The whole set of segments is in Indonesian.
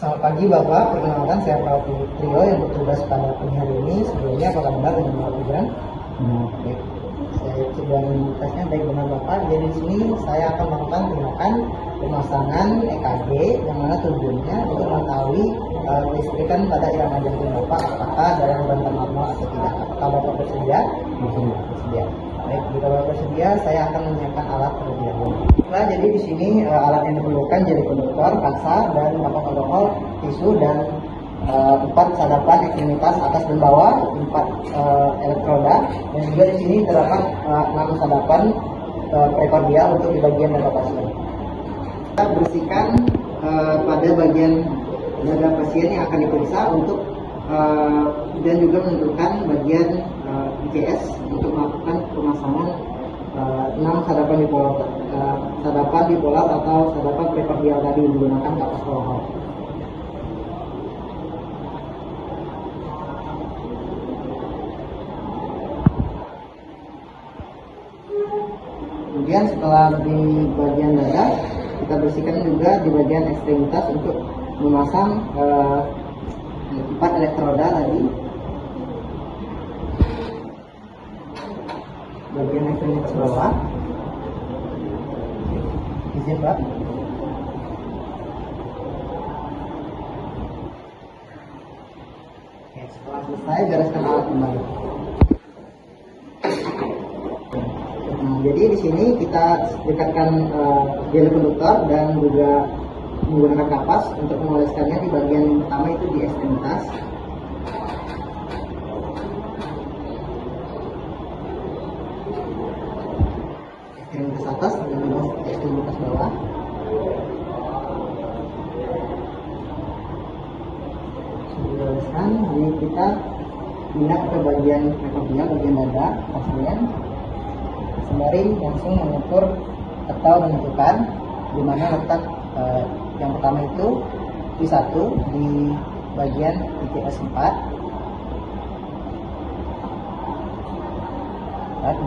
Selamat pagi Bapak, perkenalkan saya Pak Trio yang bertugas pada pagi hari ini. Sebelumnya apakah benar dengan Bapak Tujuan? Baik, saya coba menjelaskan baik benar Bapak. Jadi di sini saya akan melakukan tindakan pemasangan EKG yang mana tujuannya untuk mengetahui kelistrikan pada irama jantung Bapak apakah dalam rentang normal atau tidak. Apakah Bapak bersedia? Bersedia. Baik, jika Bapak bersedia, saya akan menyiapkan alat terlebih dahulu. Nah, jadi di sini alat yang diperlukan jadi konduktor, kansa, dan 8 protokol tisu dan 4 sadapan ekstremitas atas dan bawah, 4 elektroda, dan juga di sini terdapat 6 sadapan prekordial untuk di bagian dada pasien. Kita bersihkan pada bagian dada pasien yang akan diperiksa untuk dan juga menentukan bagian ICS untuk melakukan pemasangan 6 sadapan bipolar atau sadapan prekordial tadi menggunakan kapas Volhov. Kemudian setelah di bagian dada, kita bersihkan juga di bagian ekstremitas untuk memasang 4 elektroda tadi. Bagian ekstremitas bawah. Izin Pak. Oke, setelah selesai bereskan alat kembali. Nah, jadi di sini kita dekatkan jeli konduktor dan juga menggunakan kapas untuk mengoleskannya di bagian yang pertama itu di ekstremitas. Ekstremitas atas dan juga ekstremitas bawah. Sudah dioleskan, jadi kita pindah ke bagian prekordial, bagian dada pasien, sembari langsung mengukur atau menentukan di mana letak yang pertama itu I1 di bagian ICS 4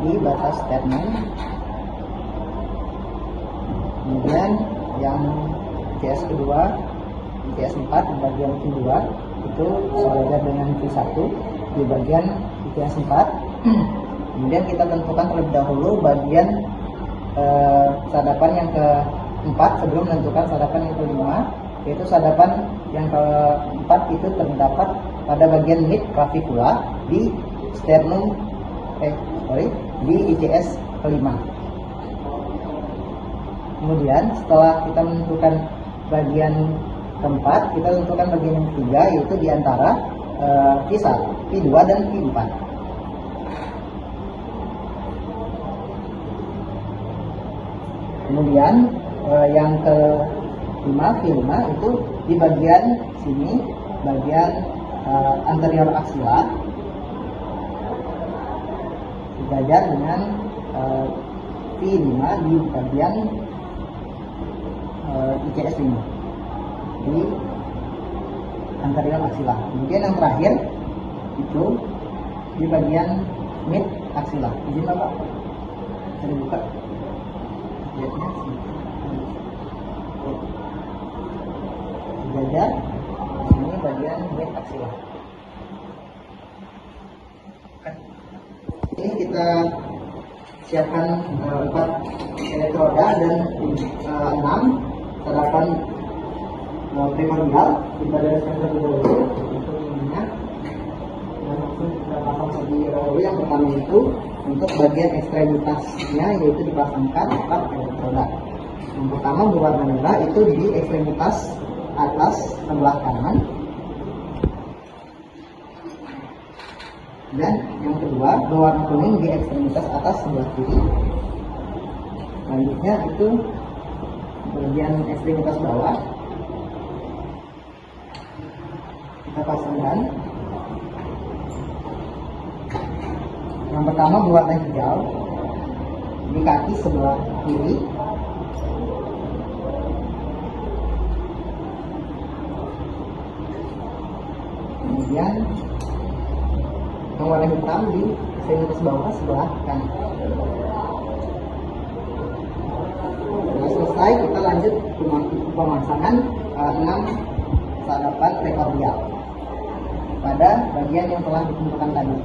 di batas sternum. Kemudian yang ICS kedua, ICS 4 di bagian kedua itu sejajar dengan V1 di bagian ICS 4. Kemudian kita tentukan terlebih dahulu bagian sadapan yang keempat sebelum menentukan sadapan yang kelima, yaitu sadapan yang keempat itu terdapat pada bagian mid clavicula di sternum di ICS kelima. Kemudian setelah kita menentukan bagian keempat, kita tentukan bagian yang ketiga, yaitu di antara V1, V2 dan V4. Kemudian yang kelima, V5 itu di bagian sini, bagian anterior axial, sejajar dengan V5 di bagian ICS 5 di anterior axial. Kemudian yang terakhir itu di bagian mid axial. Izin Bapak, bisa dibuka. Lihatnya sejajar ini bagian mid axial. Ini kita siapkan 4 elektroda dan 6 sadapan prekordial. Kita bereskan terlebih dahulu untuk ininya, dan langsung kita pasang terlebih dahulu. Yang pertama itu untuk bagian ekstremitasnya, yaitu dipasangkan 4 elektroda. Yang pertama berwarna merah itu di ekstremitas atas sebelah kanan, dan yang kedua berwarna kuning di ekstremitas atas sebelah kiri. Selanjutnya itu bagian ekstremitas bawah, kita pasangkan. Yang pertama berwarna hijau di kaki sebelah kiri. Kemudian yang warna hitam di ekstremitas bawah sebelah kanan. Setelah selesai, kita lanjut pemasangan 6 sadapan prekordial pada bagian yang telah ditentukan tadi.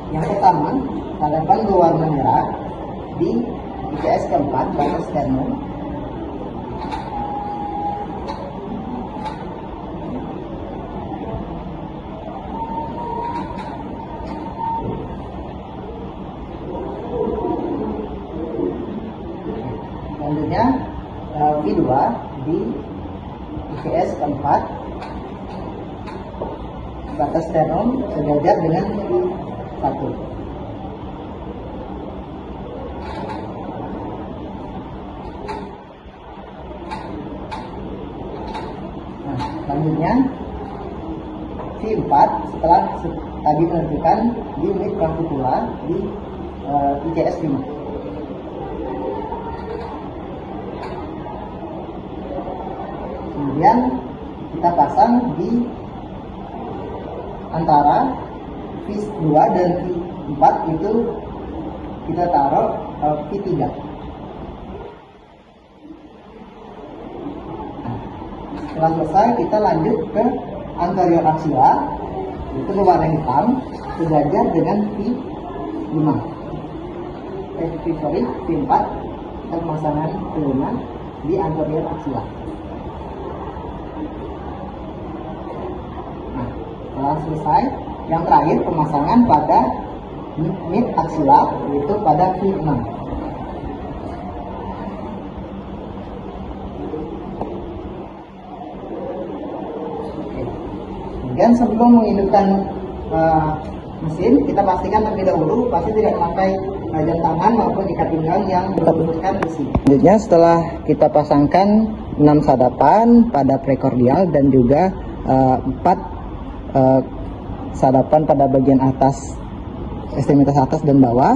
Yang pertama, sadapan berwarna merah di ICS keempat batas sternum. Selanjutnya V2 di ICS keempat batas sternum sejajar dengan V1. Nah, selanjutnya V4 setelah tadi menentukan di mid clavicula di ICS 5. Kemudian kita pasang di antara V2 dan V4 itu kita taruh V3. Setelah selesai kita lanjut ke anterior axilla, itu berwarna hitam sejajar dengan V5. V4 kita pemasangan kelima di anterior axilla. Setelah selesai, yang terakhir pemasangan pada mid axilla, yaitu pada V6. Kemudian sebelum menghidupkan mesin, kita pastikan terlebih dahulu pasti tidak memakai jam tangan maupun ikat pinggang yang berbentukkan besi. Selanjutnya setelah kita pasangkan 6 sadapan pada prekordial dan juga 4 sadapan pada bagian atas, ekstremitas atas dan bawah,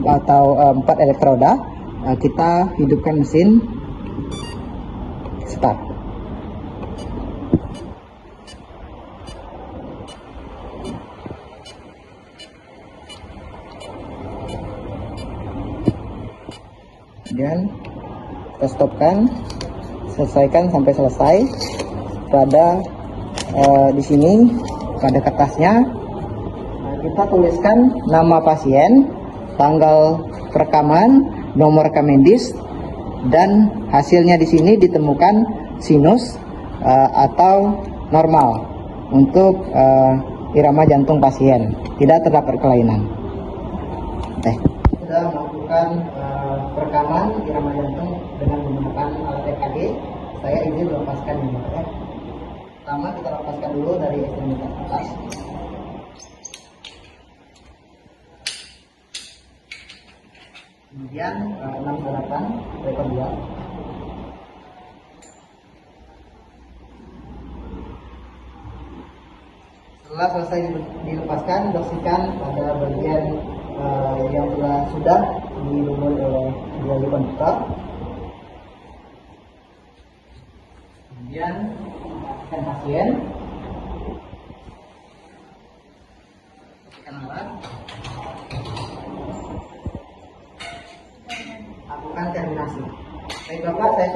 atau 4 elektroda, kita hidupkan mesin, start. Kemudian kita stopkan, selesaikan sampai selesai. Pada di sini pada kertasnya kita tuliskan nama pasien, tanggal perekaman, nomor rekam medis, dan hasilnya di sini ditemukan sinus atau normal untuk irama jantung pasien, tidak terdapat kelainan. Sudah melakukan perekaman irama jantung dengan menggunakan alat EKG. Saya izin melepaskan ini, ya. Pertama kita lepaskan dulu dari ekstremitas atas. Kemudian 6 sadapan prekordial. Setelah selesai dilepaskan, bersihkan pada bagian yang sudah dirubah oleh diali konduktor. Kemudian pastikan pasien, pastikan alat, lakukan terminasi. Baik Bapak, saya